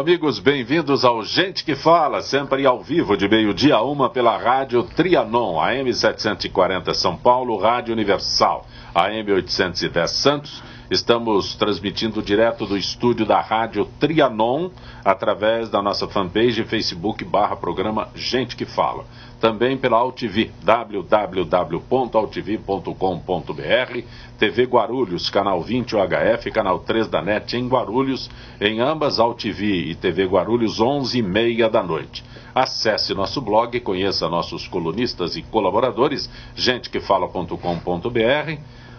amigos, bem-vindos ao Gente que Fala, sempre ao vivo de meio-dia a 1 pela Rádio Trianon, AM 740 São Paulo, Rádio Universal, AM 810 Santos. Estamos transmitindo direto do estúdio da Rádio Trianon, através da nossa fanpage Facebook/programa Gente que Fala. Também pela AltV, www.altv.com.br, TV Guarulhos, canal 20 UHF, canal 3 da NET em Guarulhos, em ambas AltV e TV Guarulhos, 11h30 da noite. Acesse nosso blog, conheça nossos colunistas e colaboradores, gentequefala.com.br.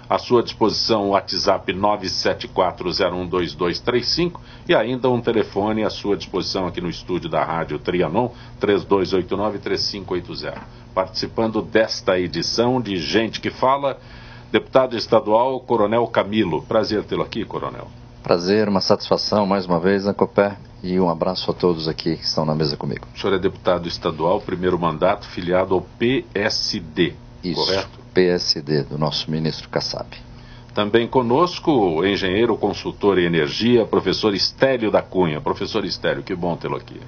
À sua disposição o WhatsApp 974012235 e ainda um telefone à sua disposição aqui no estúdio da Rádio Trianon, 3289-3580. Participando desta edição de Gente que Fala, deputado estadual Coronel Camilo. Prazer tê-lo aqui, Coronel. Prazer, uma satisfação mais uma vez, né, Copé? E um abraço a todos aqui que estão na mesa comigo. O senhor é deputado estadual, primeiro mandato, filiado ao PSD. Isso, correto? PSD, do nosso ministro Kassab. Também conosco o engenheiro, consultor em energia, professor Estélio da Cunha. Professor Estélio, que bom tê-lo aqui.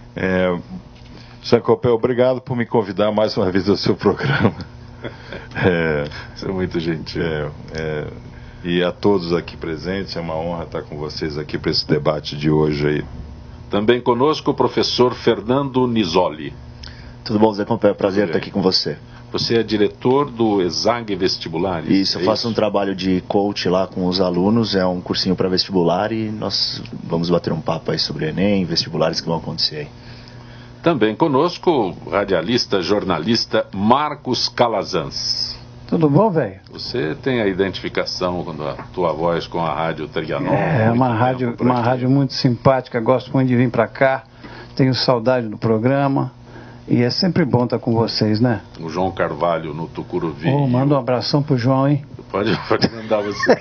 Sacopé, obrigado por me convidar mais uma vez ao seu programa. Você é muito gentil. E a todos aqui presentes, é uma honra estar com vocês aqui para esse debate de hoje aí. Também conosco o professor Fernando Nisoli. Tudo bom, Zé Compé? Prazer estar aqui com você. Você é diretor do ESAG Vestibular? Isso, eu faço um trabalho de coach lá com os alunos, é um cursinho para vestibular e nós vamos bater um papo aí sobre Enem, vestibulares que vão acontecer aí. Também conosco o radialista, jornalista Marcos Calazans. Tudo bom, velho? Você tem a identificação com a tua voz com a Rádio Trianon? É uma rádio muito simpática, gosto muito de vir para cá, tenho saudade do programa. E é sempre bom estar com vocês, né? O João Carvalho no Tucuruvi. Manda um abração pro João, hein? Pode mandar você.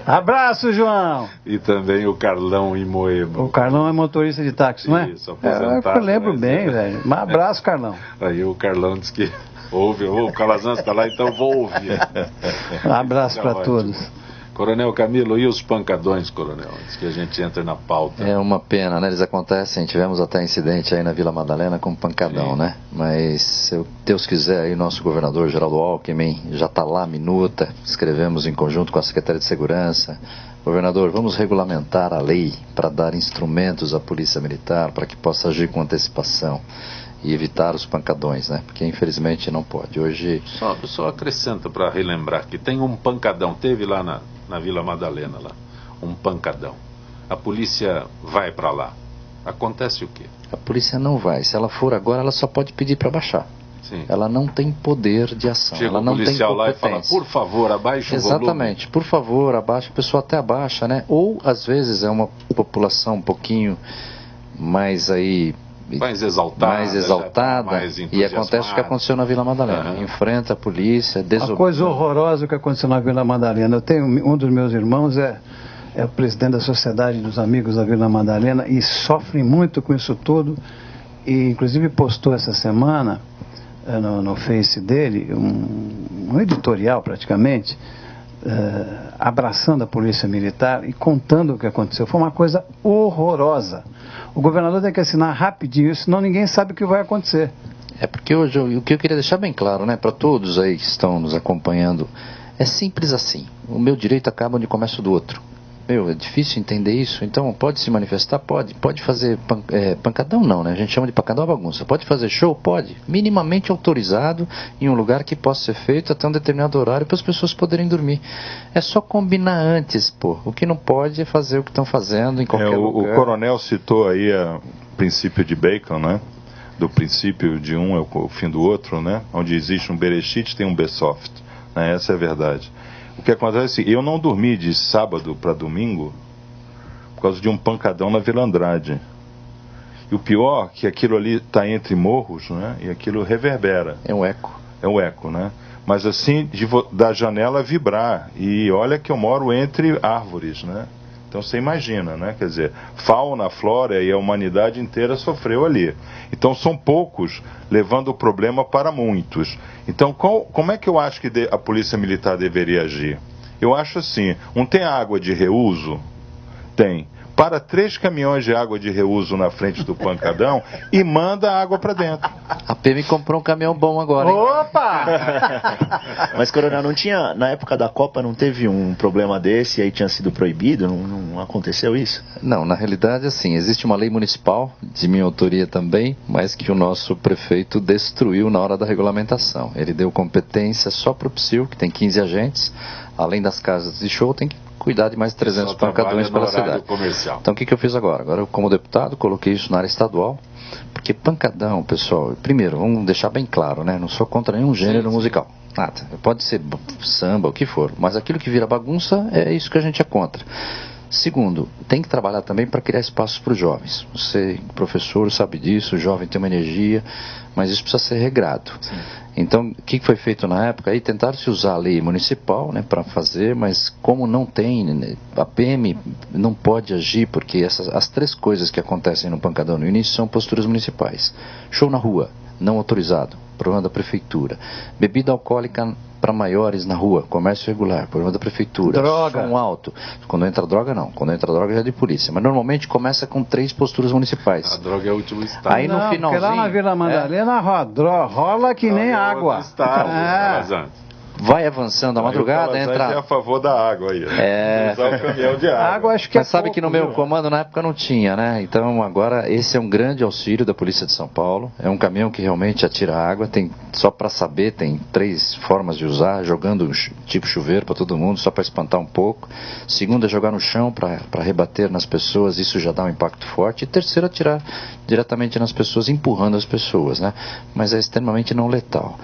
Abraço, João! E também o Carlão em Moema. O Carlão é motorista de táxi, não é? Isso, aposentado. Eu lembro bem, velho. Um abraço, Carlão. Aí o Carlão disse que ouve. O Calazans está lá, então vou ouvir. Um abraço para todos. Coronel Camilo, e os pancadões, Coronel? Antes que a gente entre na pauta. É uma pena, né? Eles acontecem, tivemos até incidente aí na Vila Madalena com um pancadão, sim, né? Mas, se Deus quiser, aí nosso governador Geraldo Alckmin já está lá, minuta, escrevemos em conjunto com a Secretaria de Segurança. Governador, vamos regulamentar a lei para dar instrumentos à Polícia Militar para que possa agir com antecipação e evitar os pancadões, né? Porque infelizmente não pode. Hoje... Só acrescenta para relembrar que tem um pancadão, teve lá na Vila Madalena, lá, um pancadão. A polícia vai para lá. Acontece o quê? A polícia não vai. Se ela for agora, ela só pode pedir para baixar. Sim. Ela não tem poder de ação. Chega ela não o policial tem lá e fala, por favor, abaixe o volume. Exatamente, por favor, abaixe. A pessoa até abaixa, né? Ou, às vezes, é uma população um pouquinho mais aí... mais exaltada mais e acontece o que aconteceu na Vila Madalena. Enfrenta a polícia, Uma coisa horrorosa que aconteceu na Vila Madalena. Eu tenho um dos meus irmãos é o presidente da Sociedade dos Amigos da Vila Madalena e sofre muito com isso tudo. E inclusive postou essa semana no Face dele um editorial praticamente abraçando a polícia militar e contando o que aconteceu. Foi uma coisa horrorosa. O governador tem que assinar rapidinho, senão ninguém sabe o que vai acontecer. É porque hoje, o que eu queria deixar bem claro, né, para todos aí que estão nos acompanhando, é simples assim. O meu direito acaba onde começa o do outro. É difícil entender isso. Então, pode se manifestar? Pode fazer pancadão? Não, né? A gente chama de pancadão a bagunça. Pode fazer show? Pode. Minimamente autorizado em um lugar que possa ser feito até um determinado horário para as pessoas poderem dormir. É só combinar antes, pô. O que não pode é fazer o que estão fazendo em qualquer lugar. O coronel citou aí o princípio de Bacon, né? Do princípio de um é o fim do outro, né? Onde existe um Bereshit, tem um Besoft. Né? Essa é a verdade. O que acontece, eu não dormi de sábado para domingo por causa de um pancadão na Vila Andrade. E o pior, que aquilo ali está entre morros, né? E aquilo reverbera. É um eco. É um eco, né? Mas assim, da janela vibrar. E olha que eu moro entre árvores, né? Então você imagina, né? Quer dizer, fauna, flora e a humanidade inteira sofreu ali. Então são poucos levando o problema para muitos. Então como é que eu acho que a polícia militar deveria agir? Eu acho assim, tem água de reuso? Tem. para 3 caminhões de água de reuso na frente do pancadão e manda a água para dentro. A PM comprou um caminhão bom agora, hein? Opa! Mas, Coronel, não tinha, na época da Copa não teve um problema desse e aí tinha sido proibido? Não aconteceu isso? Não, na realidade, assim, existe uma lei municipal, de minha autoria também, mas que o nosso prefeito destruiu na hora da regulamentação. Ele deu competência só para o PSIL, que tem 15 agentes, além das casas de show, tem que cuidar de mais 300 pancadões pela cidade. Comercial. Então, o que eu fiz agora? Agora, eu, como deputado, coloquei isso na área estadual, porque pancadão, pessoal, primeiro, vamos deixar bem claro, né? Não sou contra nenhum gênero musical. Nada. Pode ser samba, o que for, mas aquilo que vira bagunça é isso que a gente é contra. Segundo, tem que trabalhar também para criar espaços para os jovens. Você, professor, sabe disso, o jovem tem uma energia, mas isso precisa ser regrado. Sim. Então, o que foi feito na época? Aí tentaram-se usar a lei municipal, né, para fazer, mas como não tem, né, a PM não pode agir, porque as 3 coisas que acontecem no pancadão no início são posturas municipais. Show na rua, não autorizado, problema da prefeitura. Bebida alcoólica para maiores na rua, comércio regular, problema da prefeitura. Droga. Som alto. Quando entra droga, não. Quando entra droga já é de polícia. Mas normalmente começa com 3 posturas municipais. A droga é o último estado. Aí no finalzinho... Porque lá na Vila Madalena rola que nem água. Vai avançando a madrugada, entra... é a favor da água aí. Usar o caminhão de água. Água acho que Mas sabe que no meu comando na época não tinha, né? Então agora esse é um grande auxílio da Polícia de São Paulo. É um caminhão que realmente atira água. Tem, só para saber, tem 3 formas de usar. Jogando tipo chuveiro para todo mundo, só para espantar um pouco. Segunda, jogar no chão para rebater nas pessoas. Isso já dá um impacto forte. E terceira, atirar diretamente nas pessoas, empurrando as pessoas, né? Mas é extremamente não letal.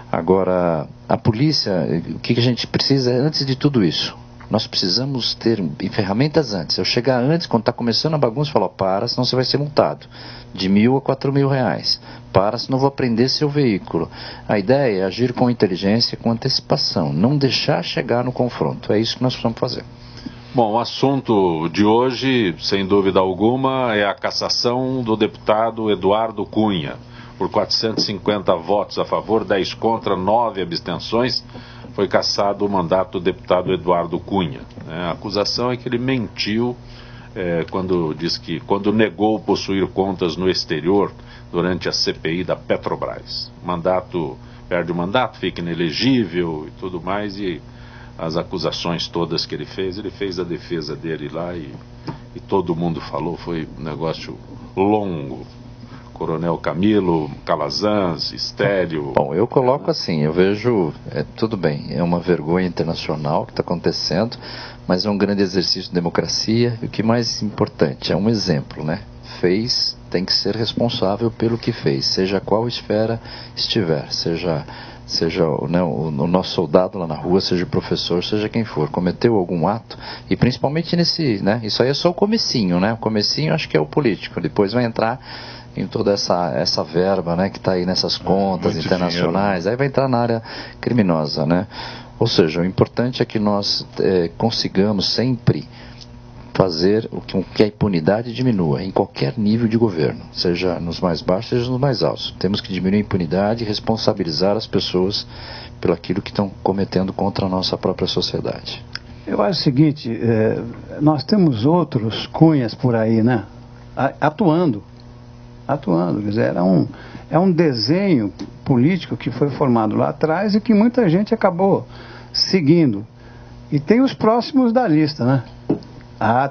Agora, a polícia, o que a gente precisa é, antes de tudo isso, nós precisamos ter ferramentas antes. Eu chegar antes, quando está começando a bagunça, falar, para, senão você vai ser multado. De R$1.000 a R$4.000. Para, senão vou apreender seu veículo. A ideia é agir com inteligência, com antecipação, não deixar chegar no confronto. É isso que nós precisamos fazer. Bom, o assunto de hoje, sem dúvida alguma, é a cassação do deputado Eduardo Cunha. Por 450 votos a favor, 10 contra, 9 abstenções, foi cassado o mandato do deputado Eduardo Cunha. A acusação é que ele mentiu quando negou possuir contas no exterior durante a CPI da Petrobras. Perde o mandato, fica inelegível e tudo mais, e as acusações todas que ele fez a defesa dele lá e todo mundo falou, foi um negócio longo. Coronel Camilo, Calazans, Estélio... Bom, eu coloco assim, eu vejo, tudo bem, é uma vergonha internacional que está acontecendo, mas é um grande exercício de democracia, e o que mais importante, é um exemplo, né? Tem que ser responsável pelo que fez, seja qual esfera estiver, seja né, o nosso soldado lá na rua, seja o professor, seja quem for, cometeu algum ato, e principalmente nesse, né, isso aí é só o comecinho, né? O comecinho acho que é o político, depois vai entrar em toda essa verba, né, que está aí nessas contas internacionais, dinheiro. Aí vai entrar na área criminosa, né? Ou seja, o importante é que nós consigamos sempre fazer com que a impunidade diminua em qualquer nível de governo, seja nos mais baixos, seja nos mais altos. Temos que diminuir a impunidade e responsabilizar as pessoas pelo aquilo que estão cometendo contra a nossa própria sociedade. Eu acho o seguinte, nós temos outros Cunhas por aí, né? Atuando, quer dizer, é um desenho político que foi formado lá atrás e que muita gente acabou seguindo. E tem os próximos da lista, né?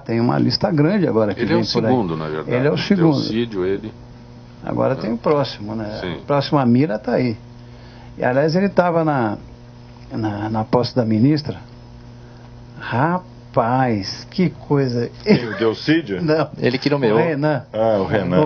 Tem uma lista grande agora que vem por aí. Ele é o segundo, na verdade. Ele é o segundo. Delcídio, ele. Agora tem o próximo, né? Sim. A próxima mira está aí. E, aliás, ele estava na posse da ministra. Rapaz, que coisa. O Delcídio? Não. Ele que nomeou. O Renan. O Renan.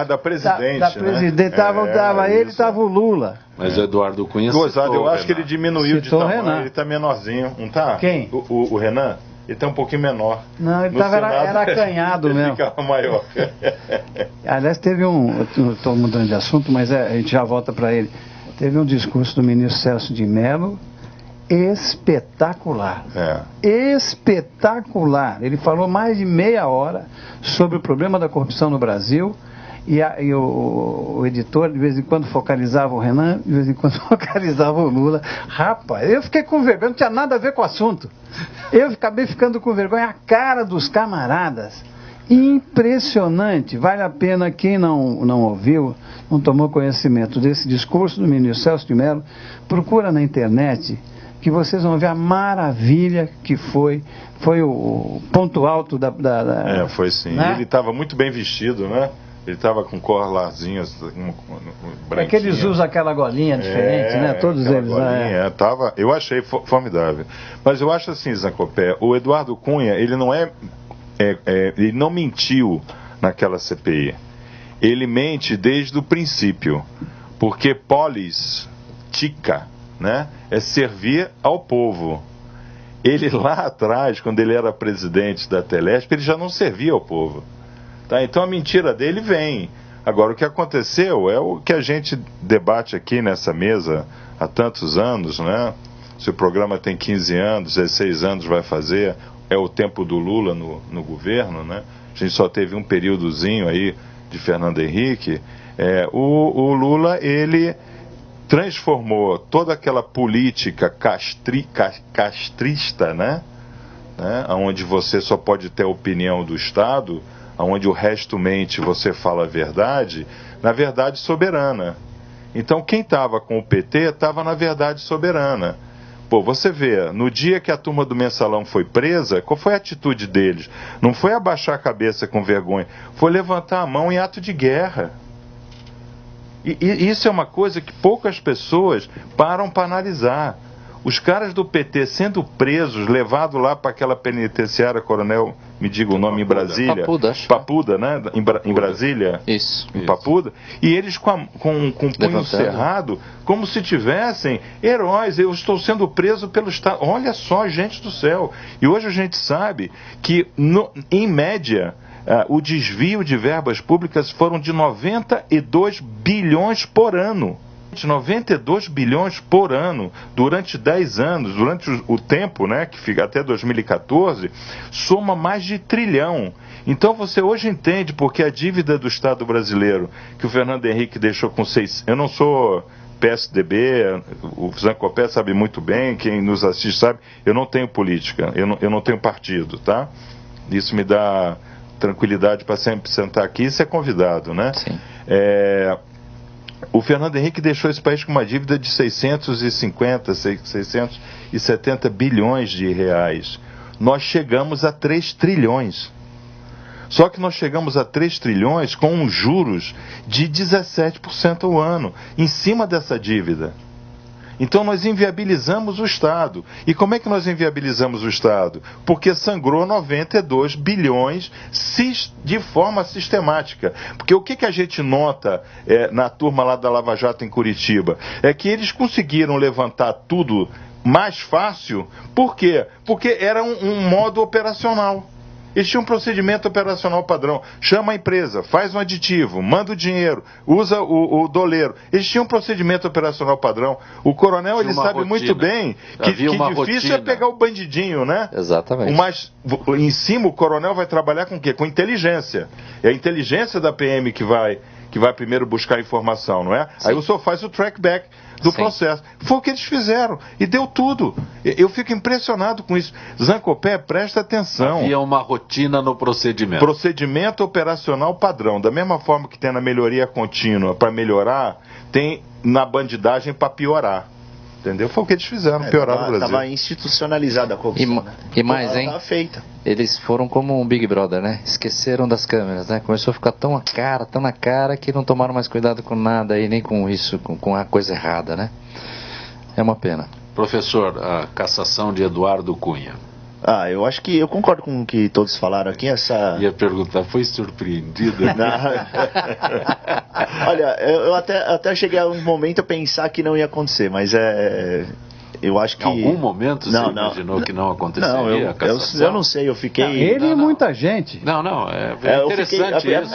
Da presidente. Da presidente. Tava ele, estava o Lula. Mas o Eduardo Cunha Gozado, eu acho que ele diminuiu de tamanho. Renan. Ele está menorzinho, não tá? Quem? O Renan. Ele está um pouquinho menor. Não, ele era acanhado mesmo. Ele ficava maior. Aliás, teve estou mudando de assunto, mas a gente já volta para ele. Teve um discurso do ministro Celso de Mello espetacular. Espetacular. Ele falou mais de meia hora sobre o problema da corrupção no Brasil E o editor, de vez em quando, focalizava o Renan, de vez em quando focalizava o Lula. Rapaz, eu fiquei com vergonha, não tinha nada a ver com o assunto. Eu acabei ficando com vergonha, a cara dos camaradas. Impressionante. Vale a pena, quem não ouviu, não tomou conhecimento desse discurso do ministro Celso de Mello, procura na internet, que vocês vão ver a maravilha que foi o ponto alto da... Foi sim. Né? Ele estava muito bem vestido, né? Ele estava com colarzinhos branquinho. É que eles usam aquela golinha diferente, né? Todos eles. Golinha, eu achei formidável. Mas eu acho assim, Zancopé, o Eduardo Cunha, ele não ele não mentiu naquela CPI. Ele mente desde o princípio. Porque polis, tica, né? É servir ao povo. Ele lá atrás, quando ele era presidente da Telesp, ele já não servia ao povo. Tá? Então a mentira dele vem. Agora, o que aconteceu é o que a gente debate aqui nessa mesa há tantos anos, né? Se o programa tem 15 anos, 16 anos vai fazer, é o tempo do Lula no governo, né? A gente só teve um períodozinho aí de Fernando Henrique. O Lula, ele transformou toda aquela política castrista, né? Onde você só pode ter a opinião do Estado, onde o resto mente, você fala a verdade, na verdade soberana. Então quem estava com o PT estava na verdade soberana. Pô, você vê, no dia que a turma do Mensalão foi presa, qual foi a atitude deles? Não foi abaixar a cabeça com vergonha, foi levantar a mão em ato de guerra. E isso é uma coisa que poucas pessoas param para analisar. Os caras do PT sendo presos, levados lá para aquela penitenciária, Coronel, me diga o nome, em Brasília. Papuda, né? Em Brasília. Isso. Em Papuda. E eles com o punho cerrado, como se tivessem heróis. Eu estou sendo preso pelo Estado. Olha só, gente do céu. E hoje a gente sabe que, em média, o desvio de verbas públicas foram de 92 bilhões por ano. 92 bilhões por ano, durante 10 anos, durante o tempo, né, que fica até 2014, soma mais de trilhão. Então você hoje entende porque a dívida do Estado brasileiro, que o Fernando Henrique deixou com 6... Eu não sou PSDB, o Zancopé sabe muito bem, quem nos assiste sabe, eu não tenho política, eu não tenho partido, tá? Isso me dá tranquilidade para sempre sentar aqui e ser convidado, né? Sim. O Fernando Henrique deixou esse país com uma dívida de 670 bilhões de reais. Nós chegamos a 3 trilhões. Só que nós chegamos a 3 trilhões com juros de 17% ao ano, em cima dessa dívida. Então nós inviabilizamos o Estado. E como é que nós inviabilizamos o Estado? Porque sangrou 92 bilhões de forma sistemática. Porque o que a gente nota na turma lá da Lava Jato em Curitiba? É que eles conseguiram levantar tudo mais fácil. Por quê? Porque era um modo operacional. Eles tinham um procedimento operacional padrão. Chama a empresa, faz um aditivo, manda o dinheiro, usa o doleiro. Eles tinham um procedimento operacional padrão. O coronel, ele sabe muito bem que difícil é pegar o bandidinho, né? Exatamente. Mas em cima o coronel vai trabalhar com o quê? Com inteligência. É a inteligência da PM que vai primeiro buscar informação, não é? Sim. Aí o senhor faz o trackback do processo. Foi o que eles fizeram. E deu tudo. Eu fico impressionado com isso. Zancopé, presta atenção. Havia uma rotina no procedimento. Procedimento operacional padrão. Da mesma forma que tem na melhoria contínua para melhorar, tem na bandidagem para piorar. Entendeu? Foi o que eles fizeram, piorar no Brasil. Estava institucionalizada a corrupção, né? E mais, hein? Estava feita. Eles foram como um Big Brother, né? Esqueceram das câmeras, né? Começou a ficar tão na cara, que não tomaram mais cuidado com nada aí, nem com isso, com a coisa errada, né? É uma pena. Professor, a cassação de Eduardo Cunha. Eu acho que eu concordo com o que todos falaram aqui. Ia perguntar, foi surpreendido? Olha, eu até cheguei a um momento a pensar que não ia acontecer, mas eu acho que... Em algum momento você imaginou que não aconteceria a cassação? Eu não sei, eu fiquei... Ele e muita gente. É interessante isso.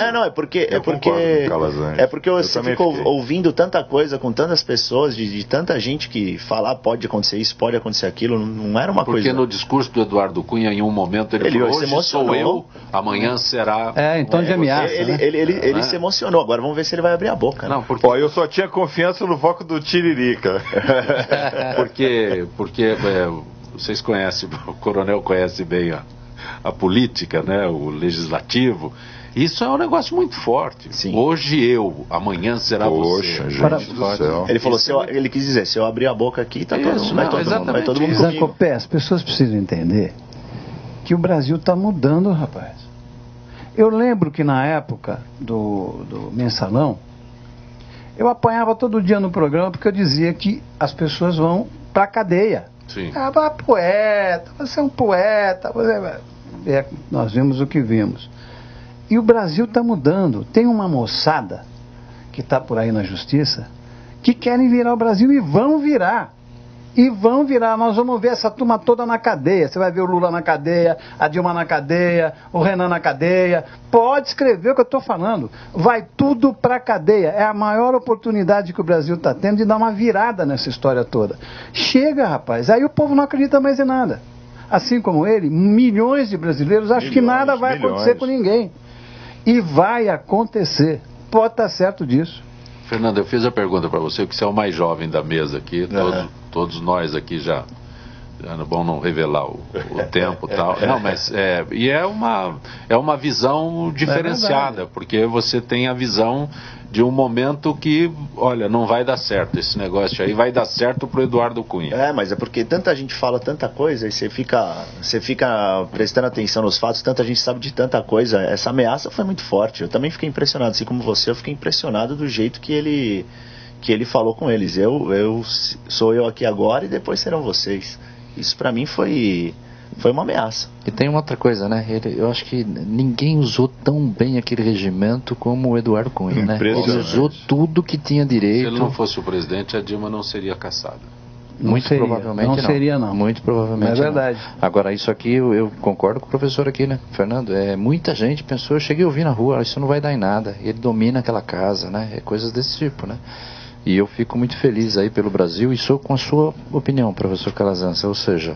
É porque você fica ouvindo tanta coisa com tantas pessoas, de tanta gente que fala, pode acontecer isso, pode acontecer aquilo, não era uma coisa... Porque no discurso do Eduardo Cunha, em um momento, ele falou, hoje sou eu, amanhã será... Em tom de ameaça, ele se emocionou, agora vamos ver se ele vai abrir a boca. Não, porque... eu só tinha confiança no voto do Tiririca. porque vocês conhecem, o coronel conhece bem a política, né, o legislativo. Isso é um negócio muito forte. Sim. Hoje eu, amanhã será você. Gente do céu. Ele falou, ele quis dizer, se eu abrir a boca aqui, vai todo mundo Zé Copé, as pessoas precisam entender que o Brasil está mudando, rapaz. Eu lembro que na época do Mensalão, eu apanhava todo dia no programa porque eu dizia que as pessoas vão para a cadeia. Sim. Poeta, você é um poeta. Nós vimos o que vimos. E o Brasil está mudando. Tem uma moçada que está por aí na justiça que querem virar o Brasil e vão virar. Nós vamos ver essa turma toda na cadeia. Você vai ver o Lula na cadeia, a Dilma na cadeia, o Renan na cadeia. Pode escrever o que eu estou falando. Vai tudo para a cadeia. É a maior oportunidade que o Brasil está tendo de dar uma virada nessa história toda. Chega, rapaz. Aí o povo não acredita mais em nada. Assim como ele, milhões de brasileiros acham que nada vai acontecer com ninguém. E vai acontecer. Pode estar certo disso. Fernando, eu fiz a pergunta para você, porque você é o mais jovem da mesa aqui. Todos nós aqui já é bom não revelar o tempo e tal. Não, mas é uma visão diferenciada, porque você tem a visão de um momento que, olha, não vai dar certo esse negócio aí, vai dar certo pro Eduardo Cunha. Mas é porque tanta gente fala tanta coisa e você fica prestando atenção nos fatos, tanta gente sabe de tanta coisa. Essa ameaça foi muito forte. Eu também fiquei impressionado, assim como você, eu fiquei impressionado do jeito que ele falou com eles. Sou eu aqui agora e depois serão vocês. Isso pra mim foi uma ameaça. E tem uma outra coisa, né? Eu acho que ninguém usou tão bem aquele regimento como o Eduardo Cunha, né? Ele usou tudo que tinha direito. Se ele não fosse o presidente, a Dilma não seria cassada. Muito provavelmente não. Seria, não. Muito provavelmente é verdade. Não. Agora, isso aqui, eu concordo com o professor aqui, né? Fernando, muita gente pensou, eu cheguei a ouvir na rua, isso não vai dar em nada. Ele domina aquela casa, né? Coisas desse tipo, né? E eu fico muito feliz aí pelo Brasil e sou com a sua opinião, professor Calazans, ou seja,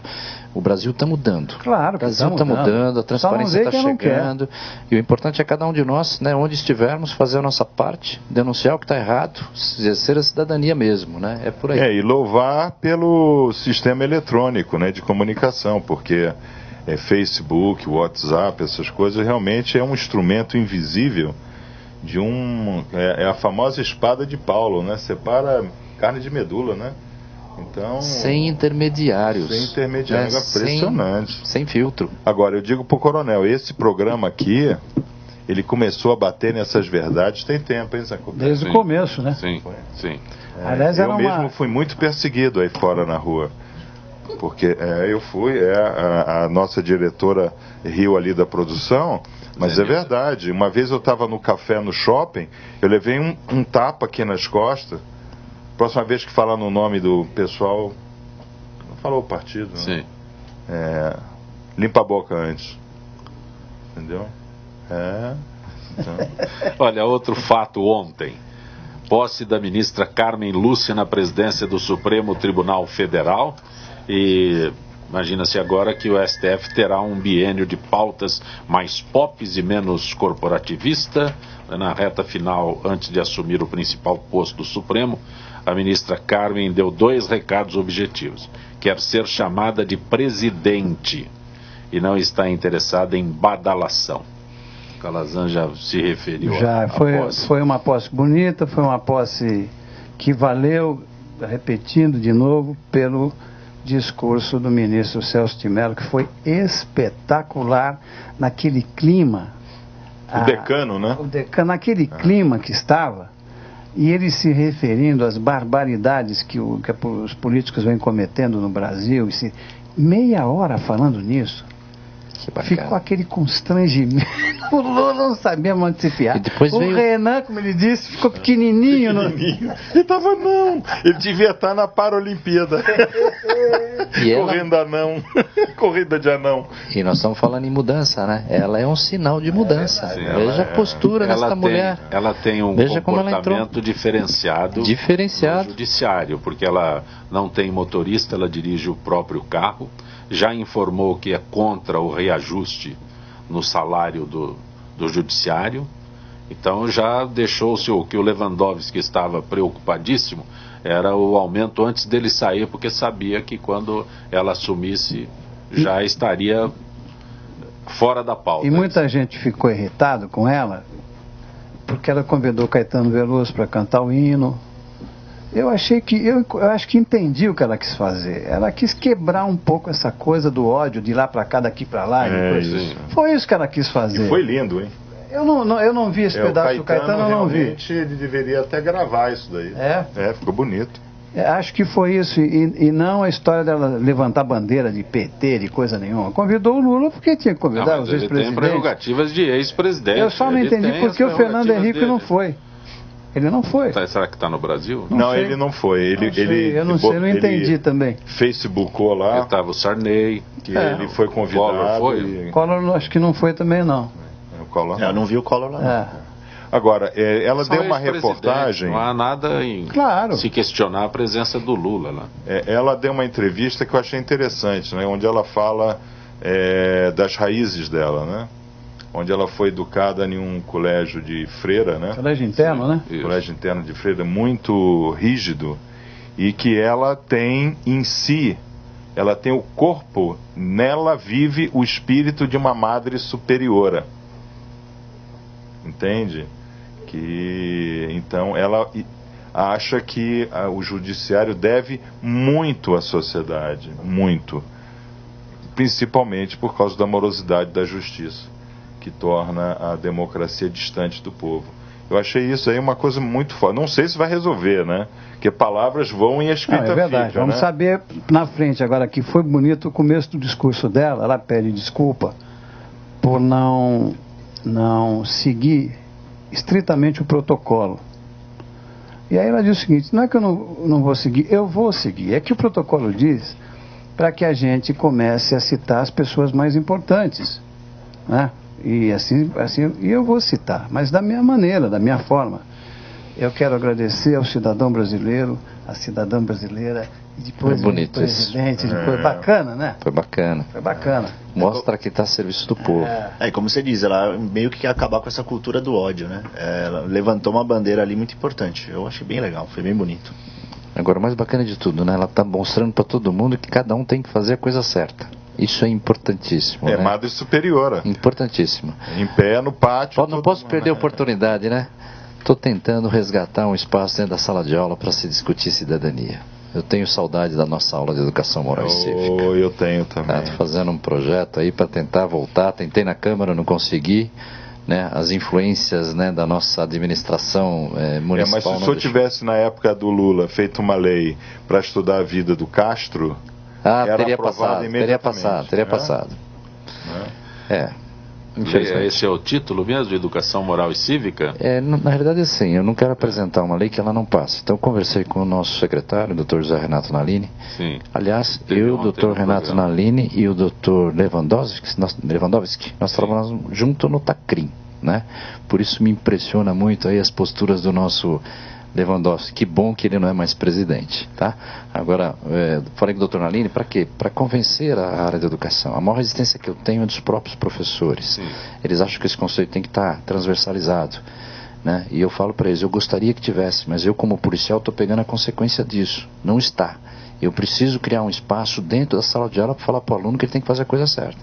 o Brasil está mudando. Claro, o Brasil está mudando, a transparência está chegando. E o importante é cada um de nós, né, onde estivermos, fazer a nossa parte, denunciar o que está errado, exercer a cidadania mesmo, né? É por aí. E louvar pelo sistema eletrônico, né, de comunicação, porque Facebook, WhatsApp, essas coisas realmente é um instrumento invisível de é a famosa espada de Paulo, né? Separa carne de medula, né? Então, sem intermediários. Impressionante. Sem filtro. Agora, eu digo pro coronel, esse programa aqui, ele começou a bater nessas verdades tem tempo, hein, Zé Copé? Desde o começo, né? Sim. Aliás, eu mesmo fui muito perseguido aí fora na rua. Porque eu fui, a nossa diretora riu ali da produção, mas é verdade. Uma vez eu estava no café no shopping, eu levei um tapa aqui nas costas. Próxima vez que falar no nome do pessoal, não falou o partido, né? Sim. Limpa a boca antes. Entendeu? Então. Olha, outro fato ontem. Posse da ministra Carmen Lúcia na presidência do Supremo Tribunal Federal. E imagina-se agora que o STF terá um biênio de pautas mais pops e menos corporativista. Na reta final, antes de assumir o principal posto do Supremo, a ministra Carmen deu 2 recados objetivos. Quer ser chamada de presidente e não está interessada em badalação. Calazans já se referiu à posse. Foi uma posse bonita, foi uma posse que valeu, repetindo de novo, pelo discurso do ministro Celso de Mello, que foi espetacular naquele clima. O decano, né? O decano, naquele clima que estava, e ele se referindo às barbaridades que os políticos vêm cometendo no Brasil, meia hora falando nisso. ficou aquele constrangimento. O Lula não sabia onde se fiar. O Renan, como ele disse, ficou pequenininho. Ele tava não. Ele devia estar na Paralimpíada. Correndo anão. Corrida de anão. E nós estamos falando em mudança, né? Ela é um sinal de mudança. Veja a postura dessa mulher. Ela tem um comportamento diferenciado no judiciário, porque ela não tem motorista, ela dirige o próprio carro. Já informou que é contra o reajuste no salário do judiciário. Então já deixou-se o que o Lewandowski estava preocupadíssimo, era o aumento antes dele sair, porque sabia que quando ela assumisse já estaria fora da pauta. E muita gente ficou irritado com ela, porque ela convidou Caetano Veloso para cantar o hino. Eu acho que entendi o que ela quis fazer. Ela quis quebrar um pouco essa coisa do ódio de lá para cá, daqui para lá. Foi isso que ela quis fazer. E foi lindo, hein? Eu não vi esse pedaço do Caetano, eu não vi. Realmente ele deveria até gravar isso daí. Ficou bonito. Acho que foi isso, e não a história dela levantar bandeira de PT, de coisa nenhuma. Convidou o Lula porque tinha que convidar os ex-presidentes. Ele tem prerrogativas de ex-presidente. Eu só não entendi porque o Fernando Henrique não foi. Ele não foi. Será que está no Brasil? Não, ele não foi. Eu não sei, não entendi também. Facebookou lá. Estava o Sarney. Ele foi convidado. Collor foi? Collor acho que não foi também, não. O Collor eu não vi o Collor lá. Agora, ela deu uma reportagem. Não há nada em se questionar a presença do Lula lá. Ela deu uma entrevista que eu achei interessante, né, onde ela fala das raízes dela, né? Onde ela foi educada em um colégio de freira, né? Colégio interno, né? Colégio interno de freira, muito rígido, e que ela tem em si, ela tem o corpo, nela vive o espírito de uma madre superiora. Entende? Então ela acha que o judiciário deve muito à sociedade, muito. Principalmente por causa da morosidade da justiça, que torna a democracia distante do povo. Eu achei isso aí uma coisa muito forte. Não sei se vai resolver, né? Porque palavras voam e a escrita é verdade. fica, Vamos saber na frente agora que foi bonito o começo do discurso dela. Ela pede desculpa por não seguir estritamente o protocolo. E aí ela diz o seguinte: não é que eu não vou seguir, eu vou seguir. É que o protocolo diz para que a gente comece a citar as pessoas mais importantes, né? E assim eu vou citar, mas da minha maneira, da minha forma. Eu quero agradecer ao cidadão brasileiro, à cidadã brasileira, e depois o presidente, depois bacana, né? Foi bacana. Mostra que está a serviço do povo. E como você diz, ela meio que quer acabar com essa cultura do ódio, né? Ela levantou uma bandeira ali muito importante. Eu achei bem legal, foi bem bonito. Agora, o mais bacana de tudo, né? Ela está mostrando para todo mundo que cada um tem que fazer a coisa certa. Isso é importantíssimo. É, né? Madre superiora. Importantíssimo. Em pé, no pátio. Não posso perder a oportunidade, né? Estou tentando resgatar um espaço dentro da sala de aula para se discutir cidadania. Eu tenho saudade da nossa aula de educação moral e cívica. Eu tenho também. Estou fazendo um projeto aí para tentar voltar. Tentei na Câmara, não consegui. Né, as influências, né, da nossa administração municipal. Mas se o senhor tivesse, na época do Lula, feito uma lei para estudar a vida do Castro, era teria passado. Esse é o título mesmo, de Educação Moral e Cívica? Na realidade, assim, eu não quero apresentar uma lei que ela não passe. Então, eu conversei com o nosso secretário, o Dr. José Renato Nalini. Sim. Aliás, eu, o Dr. Renato Nalini e o Dr. Lewandowski, nós trabalhamos junto no Tacrim, né? Por isso me impressiona muito aí as posturas do nosso Lewandowski. Que bom que ele não é mais presidente, tá? Agora, falei com o Dr. Nalini, para quê? Para convencer a área da educação. A maior resistência que eu tenho é dos próprios professores. Sim. Eles acham que esse conceito tem que estar transversalizado, né? E eu falo para eles, eu gostaria que tivesse, mas eu como policial estou pegando a consequência disso. Não está. Eu preciso criar um espaço dentro da sala de aula para falar para o aluno que ele tem que fazer a coisa certa.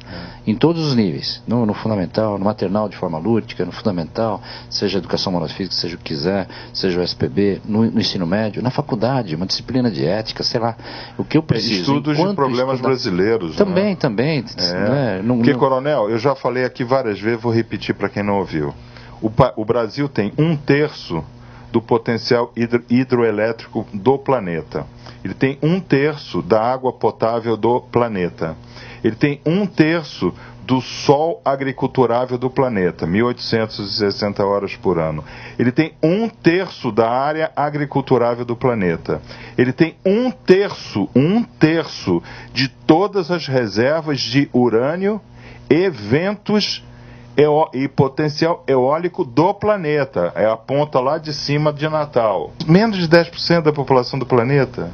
Em todos os níveis. No fundamental, no maternal de forma lúdica, no fundamental, seja educação moral e física, seja o que quiser, seja o SPB, no ensino médio, na faculdade, uma disciplina de ética, sei lá. O que eu preciso. Estudos de problemas brasileiros. Também. Né? Porque, coronel, eu já falei aqui várias vezes, vou repetir para quem não ouviu. O Brasil tem 1/3 do potencial hidroelétrico do planeta. Ele tem 1/3 da água potável do planeta. Ele tem 1/3 do sol agriculturável do planeta, 1.860 horas por ano. Ele tem 1/3 da área agriculturável do planeta. Ele tem 1/3 de todas as reservas de urânio e ventos e potencial eólico do planeta. É a ponta lá de cima de Natal. Menos de 10% da população do planeta.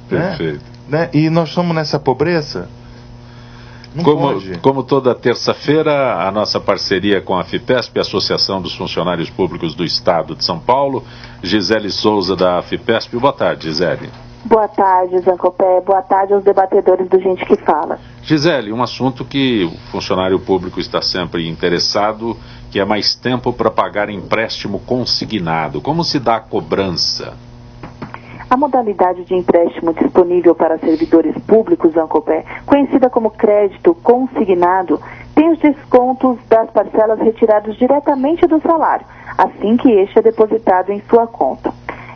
Perfeito. Né? E nós estamos nessa pobreza? Como toda terça-feira, a nossa parceria com a FIPESP, Associação dos Funcionários Públicos do Estado de São Paulo. Gisele Souza, da FIPESP. Boa tarde, Gisele. Boa tarde, Zancopé. Boa tarde aos debatedores do Gente que Fala. Gisele, um assunto que o funcionário público está sempre interessado, que é mais tempo para pagar empréstimo consignado. Como se dá a cobrança? A modalidade de empréstimo disponível para servidores públicos, Zancopé, conhecida como crédito consignado, tem os descontos das parcelas retirados diretamente do salário, assim que este é depositado em sua conta.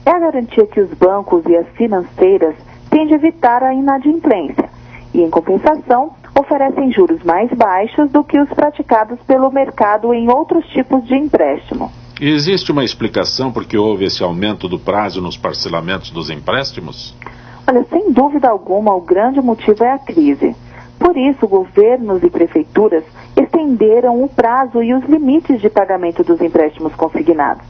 É a garantia que os bancos e as financeiras têm de evitar a inadimplência e, em compensação, oferecem juros mais baixos do que os praticados pelo mercado em outros tipos de empréstimo. E existe uma explicação por que houve esse aumento do prazo nos parcelamentos dos empréstimos? Olha, sem dúvida alguma, o grande motivo é a crise. Por isso, governos e prefeituras estenderam o prazo e os limites de pagamento dos empréstimos consignados.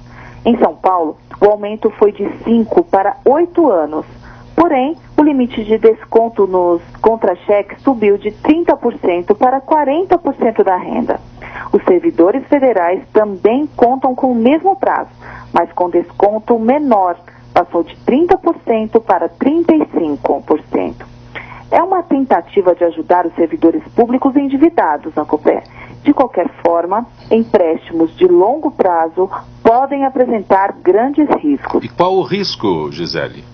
Em São Paulo, o aumento foi de 5 para 8 anos. Porém, o limite de desconto nos contra-cheques subiu de 30% para 40% da renda. Os servidores federais também contam com o mesmo prazo, mas com desconto menor, passou de 30% para 35%. É uma tentativa de ajudar os servidores públicos endividados, Zancopé. De qualquer forma, empréstimos de longo prazo podem apresentar grandes riscos. E qual o risco, Gisele?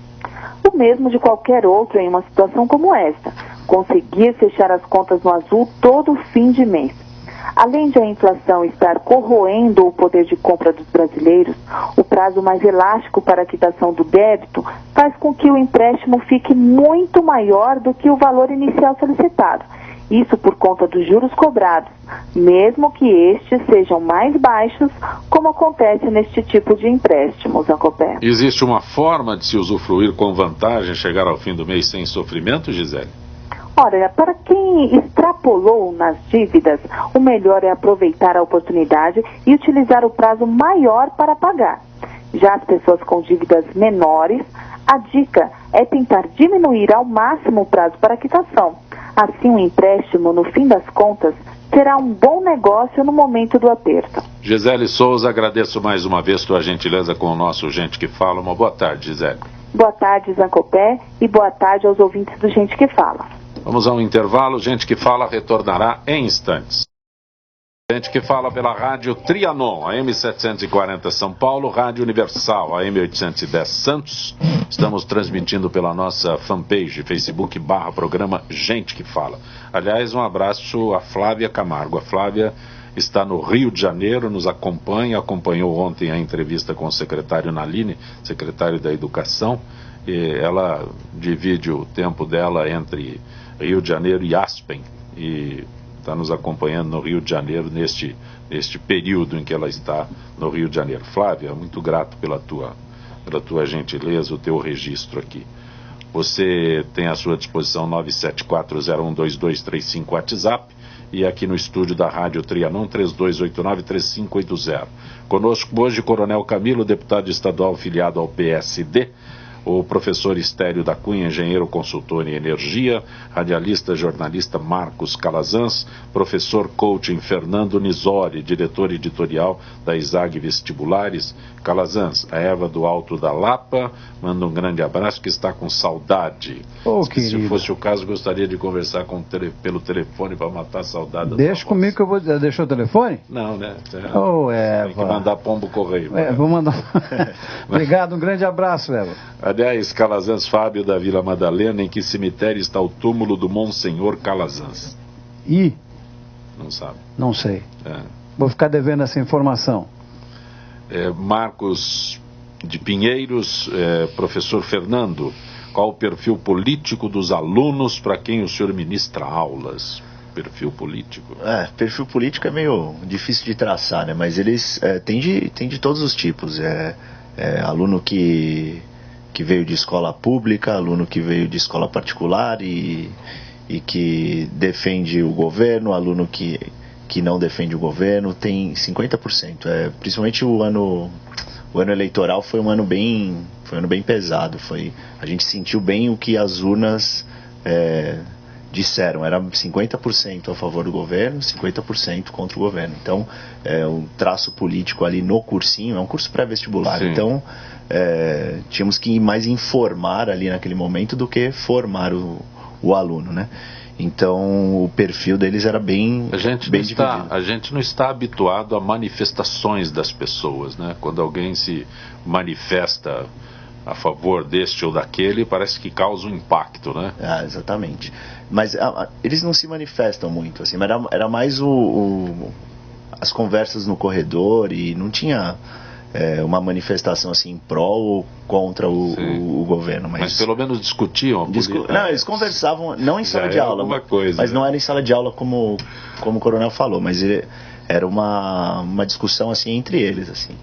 O mesmo de qualquer outro em uma situação como esta. Conseguir fechar as contas no azul todo fim de mês. Além de a inflação estar corroendo o poder de compra dos brasileiros, o prazo mais elástico para a quitação do débito faz com que o empréstimo fique muito maior do que o valor inicial solicitado. Isso por conta dos juros cobrados, mesmo que estes sejam mais baixos, como acontece neste tipo de empréstimo, Zancopé. Existe uma forma de se usufruir com vantagem, chegar ao fim do mês sem sofrimento, Gisele? Olha, para quem extrapolou nas dívidas, o melhor é aproveitar a oportunidade e utilizar o prazo maior para pagar. Já as pessoas com dívidas menores, a dica é tentar diminuir ao máximo o prazo para quitação. Assim, o empréstimo, no fim das contas, será um bom negócio no momento do aperto. Gisele Souza, agradeço mais uma vez tua gentileza com o nosso Gente que Fala. Uma boa tarde, Gisele. Boa tarde, Zancopé, e boa tarde aos ouvintes do Gente que Fala. Vamos a um intervalo. Gente que Fala retornará em instantes. Gente que Fala pela Rádio Trianon, AM 740 São Paulo, Rádio Universal, AM 810 Santos. Estamos transmitindo pela nossa fanpage, Facebook/programa Gente que Fala. Aliás, um abraço a Flávia Camargo. A Flávia está no Rio de Janeiro, nos acompanhou ontem a entrevista com o secretário Naline, secretário da Educação. E ela divide o tempo dela entre Rio de Janeiro e Aspen e está nos acompanhando no Rio de Janeiro neste período em que ela está no Rio de Janeiro. Flávia, muito grato pela tua gentileza, o teu registro aqui. Você tem à sua disposição 974012235 WhatsApp e aqui no estúdio da Rádio Trianon 3289-3580. Conosco hoje Coronel Camilo, deputado estadual filiado ao PSD, o professor Estélio da Cunha, engenheiro consultor em energia, radialista, jornalista Marcos Calazans, professor coaching Fernando Nisori, diretor editorial da ISAG Vestibulares. Calazans, a Eva do Alto da Lapa, manda um grande abraço, que está com saudade. Se fosse o caso, gostaria de conversar pelo telefone para matar a saudade. Deixa comigo que eu vou dizer. Deixou o telefone? Não, né? Eva. Tem que mandar pombo correio. Vou mandar. Obrigado, um grande abraço, Eva. Aliás, Calazans Fábio da Vila Madalena, em que cemitério está o túmulo do Monsenhor Calazans? Não sabe. Não sei. Vou ficar devendo essa informação. Marcos de Pinheiros, professor Fernando, qual o perfil político dos alunos para quem o senhor ministra aulas? perfil político? Perfil político é meio difícil de traçar, né? Mas eles tem de todos os tipos. Aluno que veio de escola pública, aluno que veio de escola particular e que defende o governo, aluno que não defende o governo, tem 50%. Principalmente o ano eleitoral foi um ano bem pesado. A gente sentiu bem o que as urnas disseram. Era 50% a favor do governo, 50% contra o governo. Então, um traço político ali no cursinho, é um curso pré-vestibular. Sim. Então, tínhamos que mais informar ali naquele momento do que formar o aluno, né? Então o perfil deles era bem dividido. A gente não está habituado a manifestações das pessoas, né? Quando alguém se manifesta a favor deste ou daquele, parece que causa um impacto, né? Exatamente. Mas eles não se manifestam muito, assim, mas era mais as conversas no corredor e não tinha uma manifestação assim pró ou contra o governo. Mas pelo menos discutiam. Não, eles conversavam, não em sala de aula, mas não era em sala de aula como o coronel falou, mas era uma discussão assim entre eles, assim,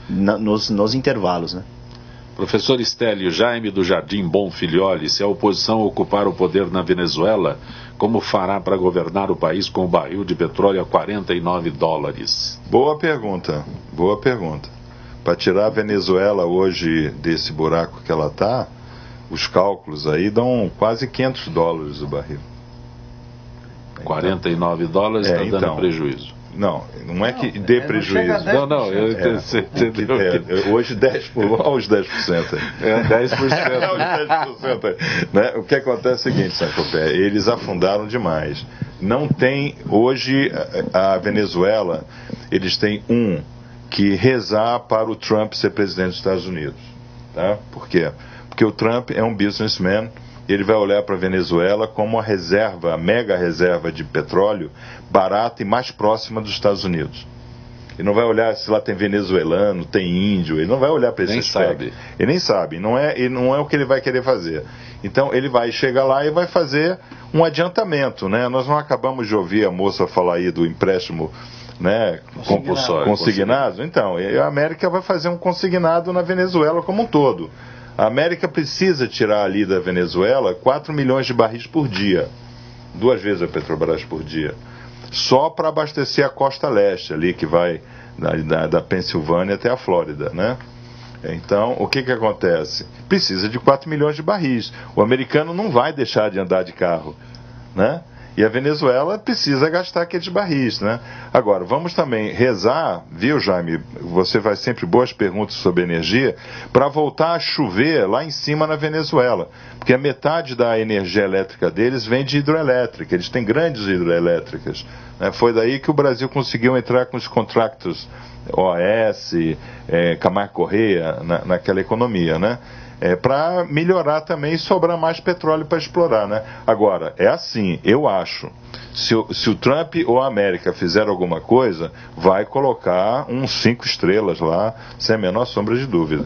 nos intervalos, né? Professor Estélio Jaime do Jardim Bom Filholi, se a oposição ocupar o poder na Venezuela, como fará para governar o país com o barril de petróleo a $49? Boa pergunta. Para tirar a Venezuela hoje desse buraco que ela está, os cálculos aí dão quase $500 o barril. $49 está dando prejuízo. Não é que dê prejuízo. Você entendeu? Hoje 10%. Olha os 10%. 10%. Né? O que acontece é o seguinte, Sacopé, eles afundaram demais. Não tem, hoje, a Venezuela, eles têm que rezar para o Trump ser presidente dos Estados Unidos. Tá? Por quê? Porque o Trump é um businessman, ele vai olhar para a Venezuela como a mega reserva de petróleo barata e mais próxima dos Estados Unidos. Ele não vai olhar se lá tem venezuelano, tem índio, ele não vai olhar para esse aspecto. Ele nem sabe, não é o que ele vai querer fazer. Então ele vai chegar lá e vai fazer um adiantamento, né? Nós não acabamos de ouvir a moça falar aí do empréstimo, né, consignado. Então, a América vai fazer um consignado na Venezuela como um todo. A América precisa tirar ali da Venezuela 4 milhões de barris por dia, 2 vezes a Petrobras por dia, só para abastecer a costa leste ali, que vai da Pensilvânia até a Flórida, né? Então, o que acontece? Precisa de 4 milhões de barris. O americano não vai deixar de andar de carro, né? E a Venezuela precisa gastar aqueles barris, né? Agora, vamos também rezar, viu, Jaime? Você faz sempre boas perguntas sobre energia, para voltar a chover lá em cima na Venezuela. Porque a metade da energia elétrica deles vem de hidroelétrica. Eles têm grandes hidroelétricas, né? Foi daí que o Brasil conseguiu entrar com os contratos OAS, Camargo Correia, naquela economia, né? Para melhorar também e sobrar mais petróleo para explorar, né? Agora, é assim, eu acho, se o Trump ou a América fizer alguma coisa, vai colocar uns 5 estrelas lá, sem a menor sombra de dúvida.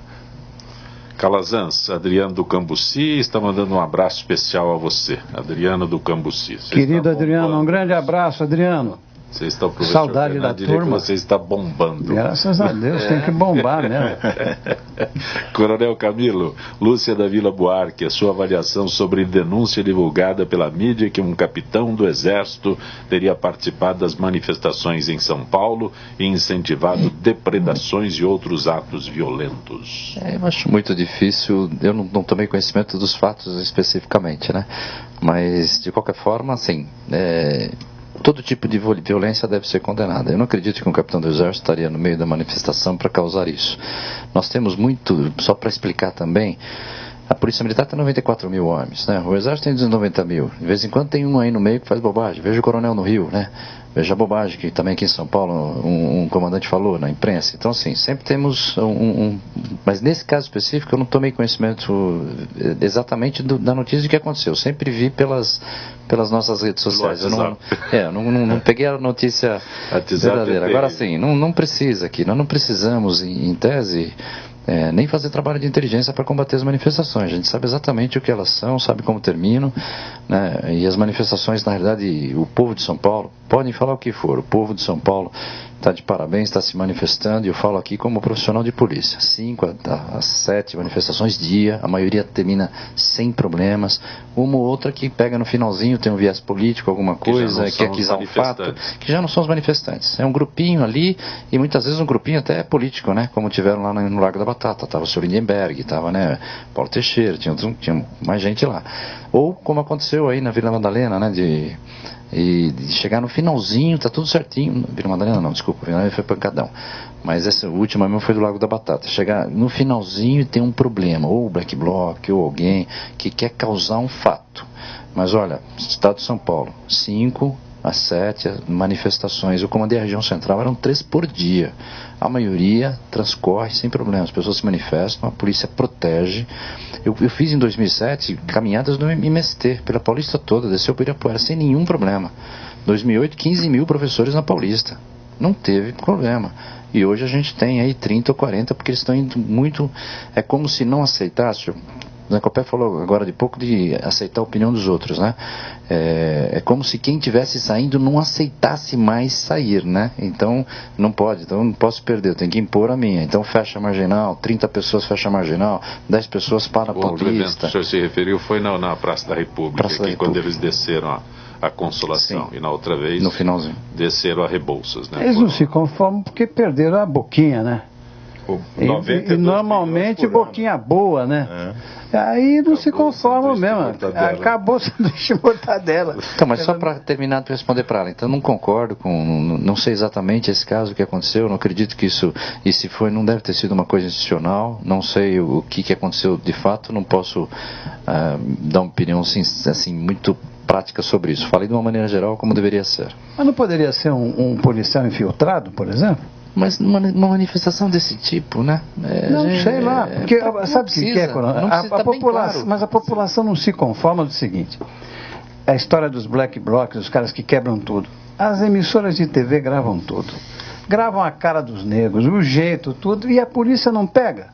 Calazans, Adriano do Cambuci está mandando um abraço especial a você, Adriano do Cambuci. Querido Adriano, um grande abraço, Adriano. Você está, professor Saudade Fernando, da turma. Você está bombando. Graças a Deus, tem que bombar mesmo. Coronel Camilo, Lúcia da Vila Buarque, a sua avaliação sobre denúncia divulgada pela mídia que um capitão do Exército teria participado das manifestações em São Paulo e incentivado depredações e outros atos violentos. Eu acho muito difícil, eu não tomei conhecimento dos fatos especificamente, né? Mas, de qualquer forma, assim, todo tipo de violência deve ser condenada. Eu não acredito que um capitão do exército estaria no meio da manifestação para causar isso. Nós temos muito, só para explicar também, a Polícia Militar tem 94 mil homens, né? O Exército tem 290 mil. De vez em quando tem um aí no meio que faz bobagem. Veja o Coronel no Rio, né? Veja a bobagem que também aqui em São Paulo um comandante falou na imprensa. Então, assim, sempre temos Mas nesse caso específico eu não tomei conhecimento exatamente da notícia de que aconteceu. Eu sempre vi pelas nossas redes sociais. Eu não peguei a notícia verdadeira. Agora, sim, não precisa aqui. Nós não precisamos, em tese, nem fazer trabalho de inteligência para combater as manifestações. A gente sabe exatamente o que elas são, sabe como terminam, né? E as manifestações, na realidade, o povo de São Paulo, podem falar o que for, o povo de São Paulo está de parabéns, está se manifestando, e eu falo aqui como profissional de polícia. 5 a 7 manifestações dia, a maioria termina sem problemas. Uma ou outra que pega no finalzinho, tem um viés político, alguma coisa, que aquisar um fato, que já não são os manifestantes. É um grupinho ali, e muitas vezes um grupinho até político, né? Como tiveram lá no Largo da Batata. Estava o Sr. Lindenberg, estava, né, Paulo Teixeira, tinha mais gente lá. Ou como aconteceu aí na Vila Madalena, né, de chegar no finalzinho, tá tudo certinho. Vila Madalena não, desculpa, Vila Madalena foi pancadão. Mas essa última mesmo foi do Lago da Batata. Chegar no finalzinho e tem um problema, ou o Black Bloc, ou alguém que quer causar um fato. Mas olha, Estado de São Paulo, 5 a 7 manifestações. Eu comandei a região central, eram 3 por dia. A maioria transcorre sem problemas. As pessoas se manifestam, a polícia protege. Eu fiz em 2007 caminhadas no MST, pela Paulista toda, desceu para Ibirapuera sem nenhum problema. 2008, 15 mil professores na Paulista. Não teve problema. E hoje a gente tem aí 30 ou 40, porque eles estão indo muito... É como se não aceitasse... O Zé Copé falou agora de pouco de aceitar a opinião dos outros, né? É como se quem estivesse saindo não aceitasse mais sair, né? Então, não pode, então não posso perder, eu tenho que impor a minha. Então fecha a Marginal, 30 pessoas fecha a Marginal, 10 pessoas para a Paulista. Outro evento que o senhor se referiu foi na Praça da República, quando eles desceram a Consolação. Sim. E na outra vez, no finalzinho, desceram a Rebouças, né? Eles não se conformam porque perderam a boquinha, né? E normalmente boquinha boa, né? Aí não se conformam mesmo. Acabou o sanduíche de mortadela. Então, mas só para terminar de responder para ela, então não concordo com, não sei exatamente esse caso que aconteceu, não acredito que isso, e se foi, não deve ter sido uma coisa institucional, não sei o que aconteceu de fato, não posso dar uma opinião assim muito prática sobre isso. Falei de uma maneira geral como deveria ser. Mas não poderia ser um policial infiltrado, por exemplo? Mas uma manifestação desse tipo, né? Sei lá. Porque, sabe o que é, Coronel? Mas a população não se conforma do seguinte. A história dos black blocs, os caras que quebram tudo. As emissoras de TV gravam tudo. Gravam a cara dos negros, o jeito, tudo, e a polícia não pega.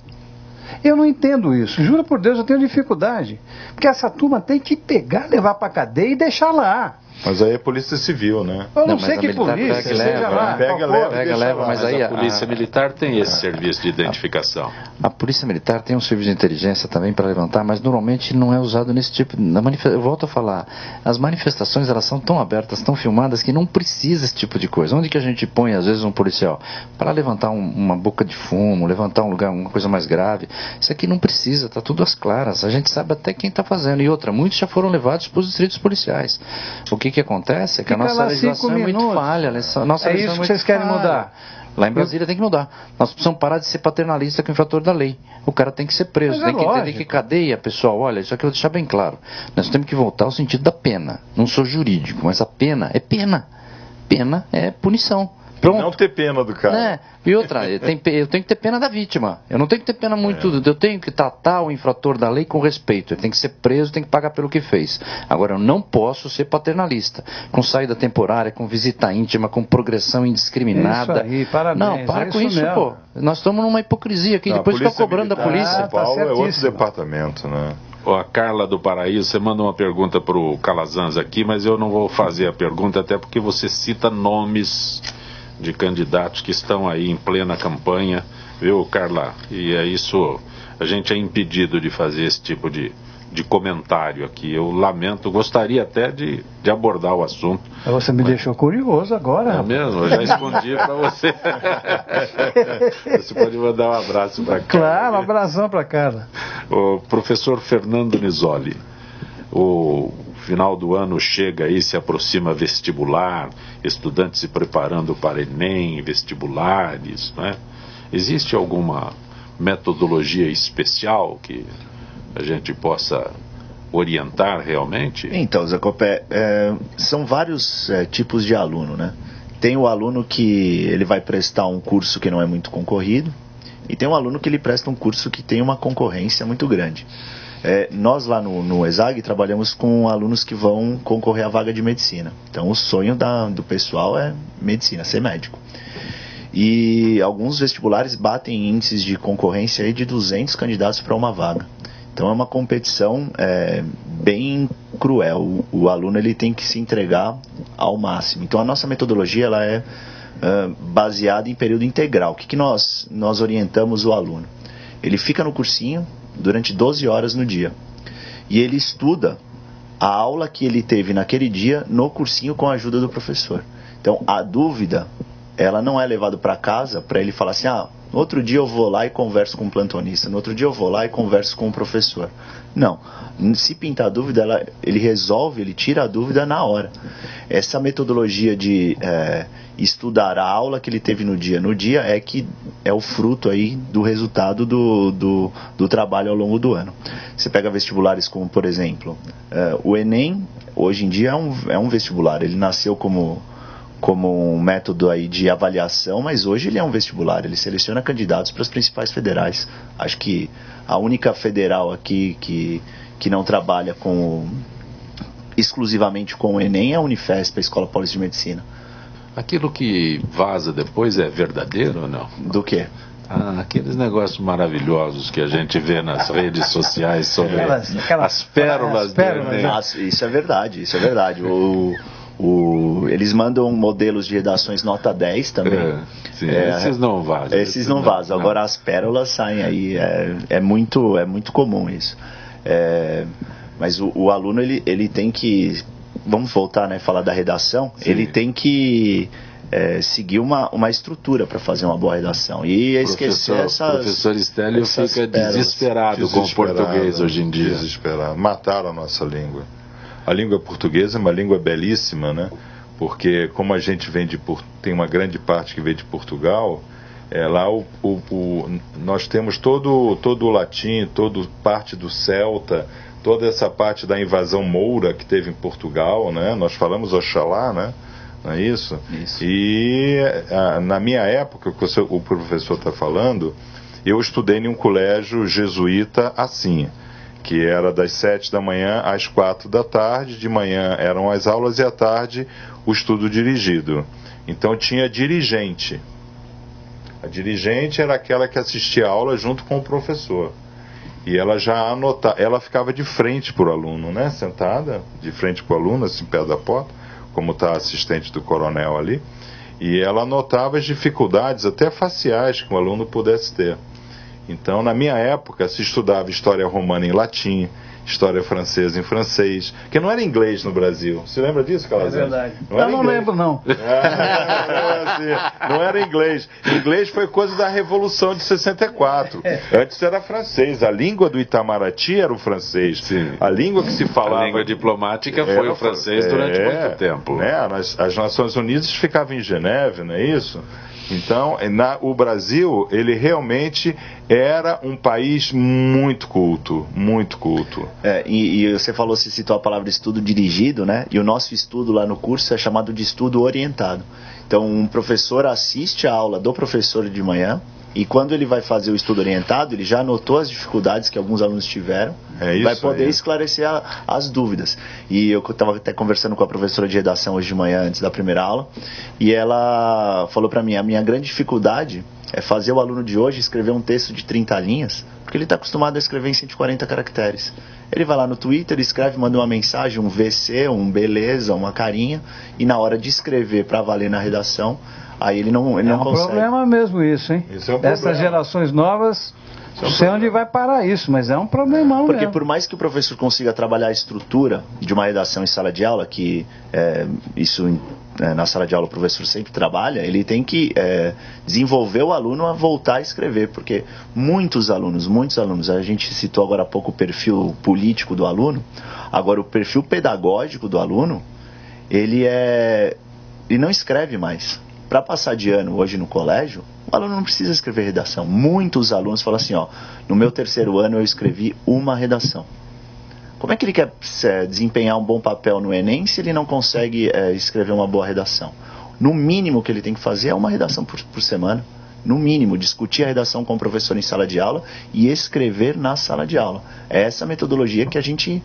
Eu não entendo isso. Juro por Deus, eu tenho dificuldade. Porque essa turma tem que pegar, levar pra cadeia e deixar lá. Mas aí é polícia civil, né? Eu não sei que polícia, seja lá. Pega, leva, mas aí a polícia militar tem esse serviço de identificação. A polícia militar tem um serviço de inteligência também para levantar, mas normalmente não é usado nesse tipo. Eu volto a falar, as manifestações elas são tão abertas, tão filmadas, que não precisa esse tipo de coisa. Onde que a gente põe, às vezes, um policial? Para levantar uma boca de fumo, levantar um lugar, uma coisa mais grave. Isso aqui não precisa, está tudo às claras. A gente sabe até quem está fazendo. E outra, muitos já foram levados para os distritos policiais. O que acontece é que a nossa legislação é muito falha. É isso que vocês querem mudar. Lá em Brasília tem que mudar. Nós precisamos parar de ser paternalista com o infrator da lei. O cara tem que ser preso. Tem que entender que cadeia, pessoal, olha, isso aqui eu vou deixar bem claro. Nós temos que voltar ao sentido da pena. Não sou jurídico, mas a pena é pena. Pena é punição. Pronto. Não ter pena do cara. Né? E outra, eu tenho que ter pena da vítima. Eu não tenho que ter pena muito. Eu tenho que tratar o infrator da lei com respeito. Ele tem que ser preso, tem que pagar pelo que fez. Agora, eu não posso ser paternalista. Com saída temporária, com visita íntima, com progressão indiscriminada. Isso aí, parabéns. Não, para com isso, mesmo. pô. Nós estamos numa hipocrisia aqui. Depois fica cobrando da polícia. São Paulo é outro departamento, né? A Carla do Paraíso, você manda uma pergunta para o Calazans aqui, mas eu não vou fazer a pergunta, até porque você cita nomes de candidatos que estão aí em plena campanha, viu, Carla? E é isso, a gente é impedido de fazer esse tipo de comentário aqui. Eu lamento, gostaria até de abordar o assunto. Você me deixou curioso agora. É mesmo? Eu já escondi para você. Você pode mandar um abraço para Carla. Claro, um abração para Carla. O professor Fernando Nisoli, o final do ano chega aí, se aproxima vestibular, estudantes se preparando para Enem, vestibulares, né? Existe alguma metodologia especial que a gente possa orientar realmente? Então, Zé Copé, são vários tipos de aluno, né? Tem o aluno que ele vai prestar um curso que não é muito concorrido, e tem um aluno que ele presta um curso que tem uma concorrência muito grande. Nós lá no ESAG trabalhamos com alunos que vão concorrer à vaga de medicina. Então o sonho do pessoal é medicina, ser médico. E alguns vestibulares batem índices de concorrência aí de 200 candidatos para uma vaga. Então é uma competição bem cruel. O aluno ele tem que se entregar ao máximo. Então a nossa metodologia ela é baseada em período integral. O que nós orientamos o aluno? Ele fica no cursinho durante 12 horas no dia. E ele estuda a aula que ele teve naquele dia no cursinho com a ajuda do professor. Então a dúvida ela não é levada para casa para ele falar assim, no outro dia eu vou lá e converso com o plantonista, no outro dia eu vou lá e converso com o professor. Não, se pintar dúvida, ele resolve, ele tira a dúvida na hora. Essa metodologia de estudar a aula que ele teve no dia é que é o fruto aí do resultado do trabalho ao longo do ano. Você pega vestibulares como, por exemplo, o Enem, hoje em dia é um vestibular, ele nasceu como um método aí de avaliação, mas hoje ele é um vestibular, ele seleciona candidatos para as principais federais. Acho que a única federal aqui que não trabalha exclusivamente com o Enem é a Unifesp, a Escola Paulista de Medicina. Aquilo que vaza depois é verdadeiro ou não? Do quê? Aqueles negócios maravilhosos que a gente vê nas redes sociais sobre as pérolas do Enem. Isso é verdade. Eles mandam modelos de redações nota 10 também. Sim, esses não vazam. Esses não vazam. Agora as pérolas saem aí. É muito comum isso. Mas o aluno ele tem que... Vamos voltar, né? Falar da redação. Sim. Ele tem que seguir uma estrutura para fazer uma boa redação. E esquecer essas... O professor Stélio fica desesperado com o português hoje em dia. Desesperado. Mataram a nossa língua. A língua portuguesa é uma língua belíssima, né? Porque como a gente tem uma grande parte que vem de Portugal, lá nós temos todo o latim, toda parte do celta, toda essa parte da invasão moura que teve em Portugal, né? Nós falamos Oxalá, né? Não é isso? Isso. E na minha época, o professor está falando, eu estudei em um colégio jesuíta assim, que era das 7 da manhã às 4 da tarde, de manhã eram as aulas e à tarde o estudo dirigido. Então tinha dirigente. A dirigente era aquela que assistia a aula junto com o professor. E ela já anotava, ela ficava de frente para o aluno, né? Sentada, de frente para o aluno, assim, perto da porta, como está a assistente do coronel ali. E ela anotava as dificuldades, até faciais, que o aluno pudesse ter. Então, na minha época, se estudava história romana em latim, história francesa em francês, que não era inglês no Brasil. Você lembra disso, Calazans? É verdade. Eu não lembro, não. Não era inglês. Inglês foi coisa da Revolução de 64. Antes era francês. A língua do Itamaraty era o francês. Sim. A língua que se falava... A língua diplomática foi o francês durante muito tempo. Né? As Nações Unidas ficavam em Geneve, não é isso? Então, o Brasil, ele realmente era um país muito culto, muito culto. E você citou a palavra estudo dirigido, né? E o nosso estudo lá no curso é chamado de estudo orientado. Então, um professor assiste a aula do professor de manhã, e quando ele vai fazer o estudo orientado, ele já anotou as dificuldades que alguns alunos tiveram, vai poder esclarecer as dúvidas. E eu estava até conversando com a professora de redação hoje de manhã, antes da primeira aula, e ela falou para mim, a minha grande dificuldade é fazer o aluno de hoje escrever um texto de 30 linhas, porque ele está acostumado a escrever em 140 caracteres. Ele vai lá no Twitter, escreve, manda uma mensagem, um VC, um beleza, uma carinha, e na hora de escrever para valer na redação, aí ele não consegue. É um problema mesmo isso, hein? Isso é um problema. Essas gerações novas, não sei onde vai parar isso, mas é um problemão Porque mesmo. Por mais que o professor consiga trabalhar a estrutura de uma redação em sala de aula, que na sala de aula o professor sempre trabalha, ele tem que desenvolver o aluno a voltar a escrever, porque muitos alunos, a gente citou agora há pouco o perfil político do aluno, agora o perfil pedagógico do aluno, ele não escreve mais. Para passar de ano hoje no colégio, o aluno não precisa escrever redação. Muitos alunos falam assim, no meu terceiro ano eu escrevi uma redação. Como é que ele quer desempenhar um bom papel no Enem se ele não consegue escrever uma boa redação? No mínimo que ele tem que fazer é uma redação por semana. No mínimo, discutir a redação com o professor em sala de aula e escrever na sala de aula. É essa metodologia que a gente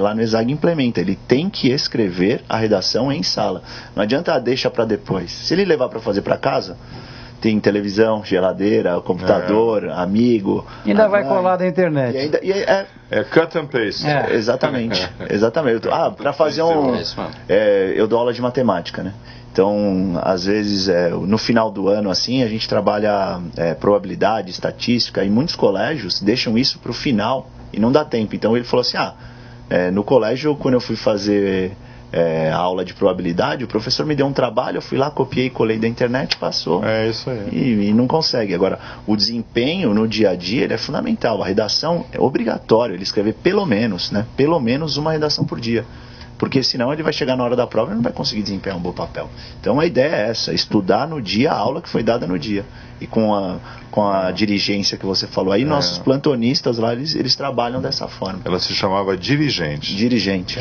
lá no ESAG implementa. Ele tem que escrever a redação em sala. Não adianta deixa para depois. Se ele levar para fazer para casa, tem televisão, geladeira, computador, amigo. Ainda vai colar da internet. É cut and paste. Exatamente. Para fazer eu dou aula de matemática, né? Então, às vezes, no final do ano, assim, a gente trabalha probabilidade, estatística, e muitos colégios deixam isso para o final e não dá tempo. Então, ele falou assim, no colégio, quando eu fui fazer a aula de probabilidade, o professor me deu um trabalho, eu fui lá, copiei, colei da internet, passou. É isso aí. E não consegue. Agora, o desempenho no dia a dia, ele é fundamental. A redação é obrigatório, ele escrever pelo menos uma redação por dia. Porque senão ele vai chegar na hora da prova e não vai conseguir desempenhar um bom papel. Então a ideia é essa, estudar no dia a aula que foi dada no dia. E com a dirigência que você falou aí, nossos plantonistas lá, eles trabalham dessa forma. Ela se chamava dirigente. Dirigente.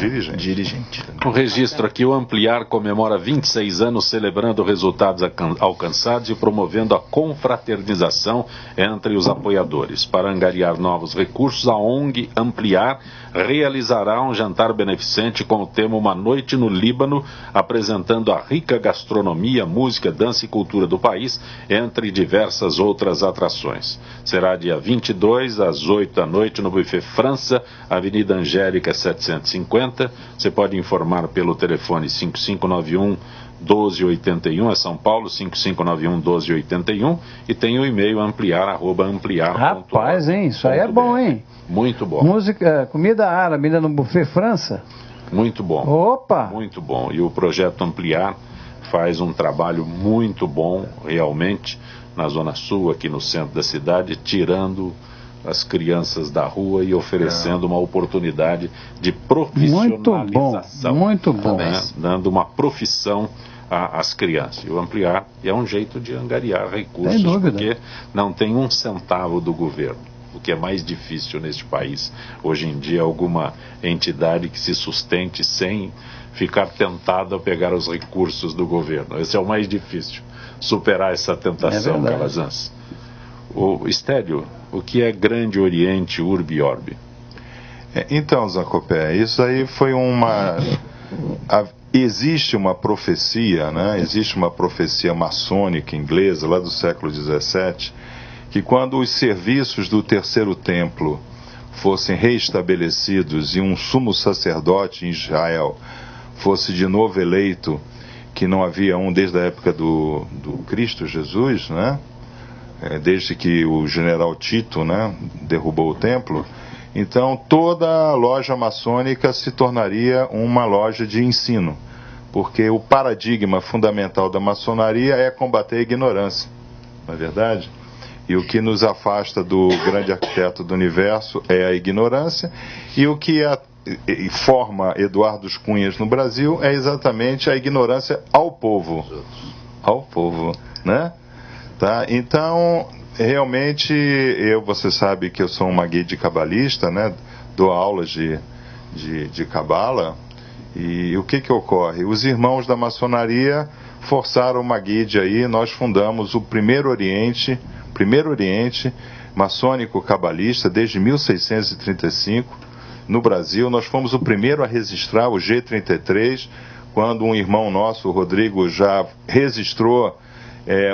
O registro aqui, o Ampliar comemora 26 anos celebrando resultados alcançados e promovendo a confraternização entre os apoiadores. Para angariar novos recursos, a ONG Ampliar realizará um jantar beneficente com o tema Uma Noite no Líbano, apresentando a rica gastronomia, música, dança e cultura do país, entre diversas outras atrações. Será dia 22, às 8 da noite, no Buffet França, Avenida Angélica 750. Você pode informar pelo telefone 5591 1281, é São Paulo, 5591 1281, e tem o e-mail ampliar@ampliar.org. Rapaz, hein? Isso aí é bom, hein? Muito bom. Música, comida árabe, ainda no Buffet França? Muito bom. Opa! Muito bom. E o projeto Ampliar faz um trabalho muito bom, realmente, na Zona Sul, aqui no centro da cidade, tirando as crianças da rua e oferecendo uma oportunidade de profissionalização. Muito bom. Né? Dando uma profissão às crianças. E o Ampliar é um jeito de angariar recursos, porque não tem um centavo do governo. O que é mais difícil neste país hoje em dia é alguma entidade que se sustente sem ficar tentada a pegar os recursos do governo. Esse é o mais difícil, superar essa tentação, Calazans. O Estélio, o que é Grande Oriente Urbi Orbi? Então, Zacopé, isso aí foi existe uma profecia, né? Existe uma profecia maçônica inglesa lá do século XVII, que quando os serviços do terceiro templo fossem reestabelecidos e um sumo sacerdote em Israel fosse de novo eleito, que não havia um desde a época do Cristo Jesus, né? Desde que o general Tito, né, derrubou o templo, então toda a loja maçônica se tornaria uma loja de ensino, porque o paradigma fundamental da maçonaria é combater a ignorância, não é verdade? E o que nos afasta do grande arquiteto do universo é a ignorância, e o que forma Eduardo Cunhas no Brasil é exatamente a ignorância ao povo. Ao povo, né? Tá? Então, realmente, você sabe que eu sou uma guide cabalista, né? Dou aulas de cabala, e o que ocorre? Os irmãos da maçonaria forçaram uma guide aí, nós fundamos o Primeiro Oriente maçônico cabalista desde 1635 no Brasil. Nós fomos o primeiro a registrar o G33, quando um irmão nosso, o Rodrigo, já registrou,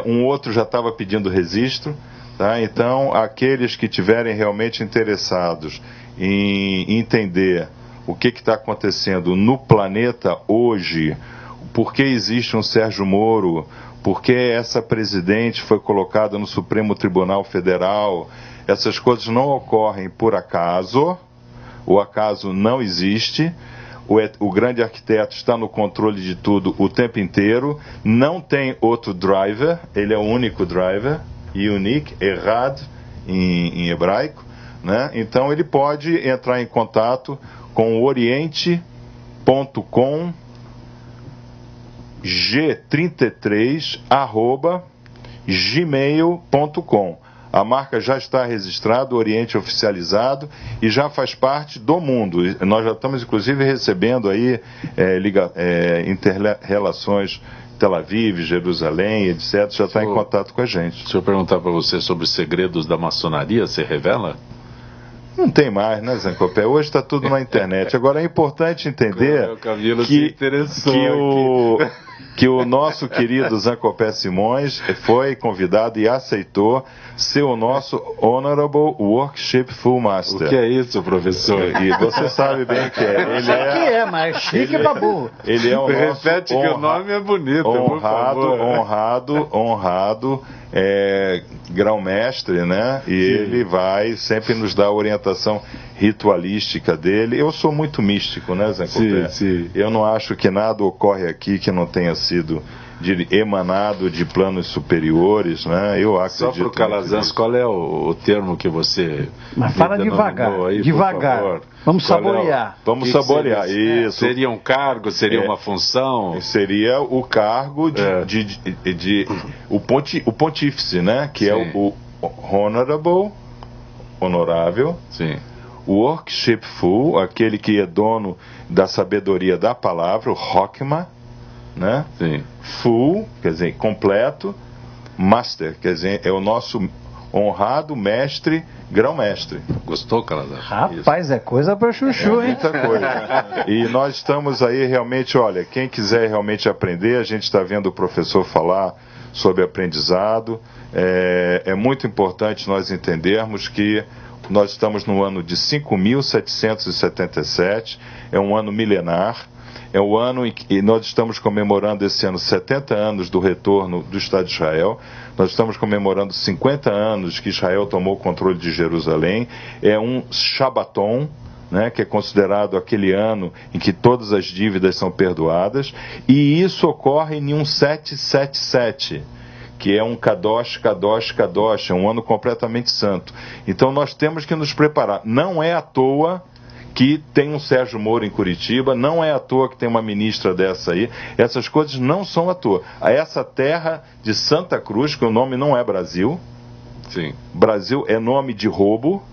um outro já estava pedindo registro, tá? Então, aqueles que tiverem realmente interessados em entender o que está acontecendo no planeta hoje, por que existe um Sérgio Moro, por que essa presidente foi colocada no Supremo Tribunal Federal, essas coisas não ocorrem por acaso, o acaso não existe, o grande arquiteto está no controle de tudo o tempo inteiro, não tem outro driver, ele é o único driver, unique, errado em hebraico, né? Então ele pode entrar em contato com o oriente.com g33@gmail.com. A marca já está registrada, o Oriente oficializado, e já faz parte do mundo. Nós já estamos, inclusive, recebendo aí inter-relações Tel Aviv, Jerusalém, etc. Já está em contato com a gente. Se eu perguntar para você sobre os segredos da maçonaria, você revela? Não tem mais, né, Zancopé? Hoje está tudo na internet. Agora é importante entender que o nosso querido Zancopé Simões foi convidado e aceitou ser o nosso Honorable Worshipful Master. O que é isso, professor? E você sabe bem que é. Ele é, mas chique pra burro. Ele é o nosso Repete que o nome é bonito, por favor. honrado grão-mestre, né? E ele vai sempre nos dar a orientação ritualística dele. Eu sou muito místico, né, Zé Copé? Sim. Eu não acho que nada ocorre aqui que não tenha sido emanado de planos superiores, né? Eu acredito. Só para o Calazans, qual é o termo que você... Mas fala devagar, aí, devagar. Vamos saborear. Vamos saborear, seria? isso. Seria um cargo, seria uma função? Seria o cargo o pontífice, né? Que é o honorable, honorável. Sim. Worshipful, aquele que é dono da sabedoria da palavra, o Hokmah, né? Sim. Full, quer dizer, completo. Master, quer dizer, é o nosso honrado mestre, grão-mestre. Gostou, Calazans? Rapaz, é coisa pra chuchu, hein? Muita coisa. E nós estamos aí realmente, olha, quem quiser realmente aprender, a gente está vendo o professor falar sobre aprendizado. É muito importante nós entendermos que nós estamos no ano de 5.777, é um ano milenar. É o ano em que nós estamos comemorando esse ano 70 anos do retorno do Estado de Israel. Nós estamos comemorando 50 anos que Israel tomou o controle de Jerusalém. É um Shabbaton, né, que é considerado aquele ano em que todas as dívidas são perdoadas. E isso ocorre em um 777, que é um Kadosh, Kadosh, Kadosh, é um ano completamente santo. Então nós temos que nos preparar. Não é à toa que tem um Sérgio Moro em Curitiba, não é à toa que tem uma ministra dessa aí, essas coisas não são à toa. Essa terra de Santa Cruz, que o nome não é Brasil, Sim. Brasil é nome de roubo,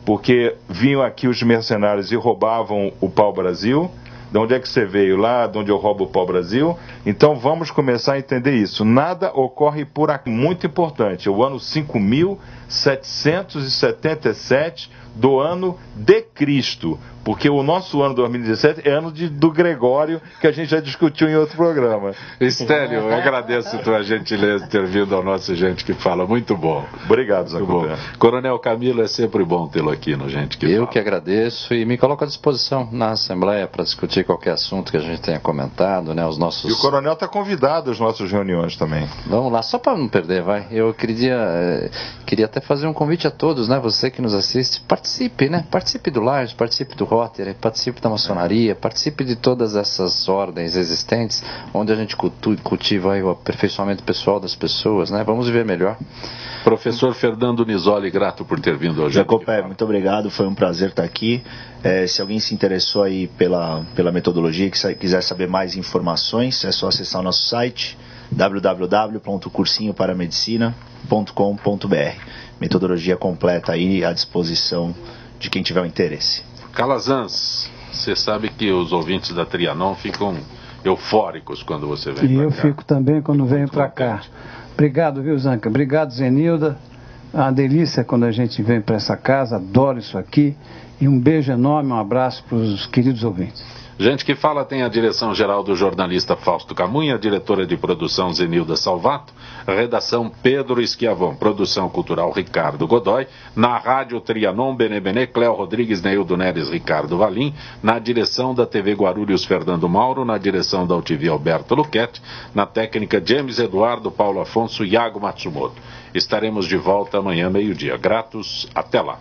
porque vinham aqui os mercenários e roubavam o pau-brasil. De onde é que você veio? Lá de onde eu roubo o pau-brasil. Então vamos começar a entender isso. Nada ocorre por aqui. Muito importante, é o ano 5.777 do ano de Cristo, porque o nosso ano 2017 é ano do Gregório, que a gente já discutiu em outro programa. Estélio, eu agradeço a tua gentileza de ter vindo ao nosso Gente que Fala, muito bom. Obrigado, Zé Copé. Coronel Camilo, é sempre bom tê-lo aqui no Gente que Fala. Eu que agradeço e me coloco à disposição na Assembleia para discutir qualquer assunto que a gente tenha comentado, né, os nossos... E o Coronel está convidado às nossas reuniões também. Vamos lá, só para não perder, vai. Eu queria até fazer um convite a todos, né, você que nos assiste, participe, né, participe do Lages, participe do Rotary, participe da maçonaria, participe de todas essas ordens existentes, onde a gente cultiva aí o aperfeiçoamento pessoal das pessoas, né, vamos viver melhor. Professor Fernando Nisoli, grato por ter vindo ao Gente que Fala. Muito obrigado, foi um prazer estar aqui. Se alguém se interessou aí pela metodologia, quiser saber mais informações, é só acessar o nosso site www.cursinhoparamedicina.com.br. Metodologia completa aí à disposição de quem tiver o interesse. Calazans, você sabe que os ouvintes da Trianon ficam eufóricos quando você vem para cá. E eu fico também quando venho para cá. Obrigado, viu, Zanca? Obrigado, Zenilda. É uma delícia quando a gente vem para essa casa, adoro isso aqui. E um beijo enorme, um abraço para os queridos ouvintes. Gente que Fala tem a direção geral do jornalista Fausto Camunha, diretora de produção Zenilda Salvato, redação Pedro Schiavon, produção cultural Ricardo Godoy, na rádio Trianon, Benebene, Cléo Rodrigues, Neildo Neres, Ricardo Valim, na direção da TV Guarulhos, Fernando Mauro, na direção da UTV Alberto Luquete, na técnica James Eduardo, Paulo Afonso, Iago Matsumoto. Estaremos de volta amanhã, meio-dia. Gratos, até lá.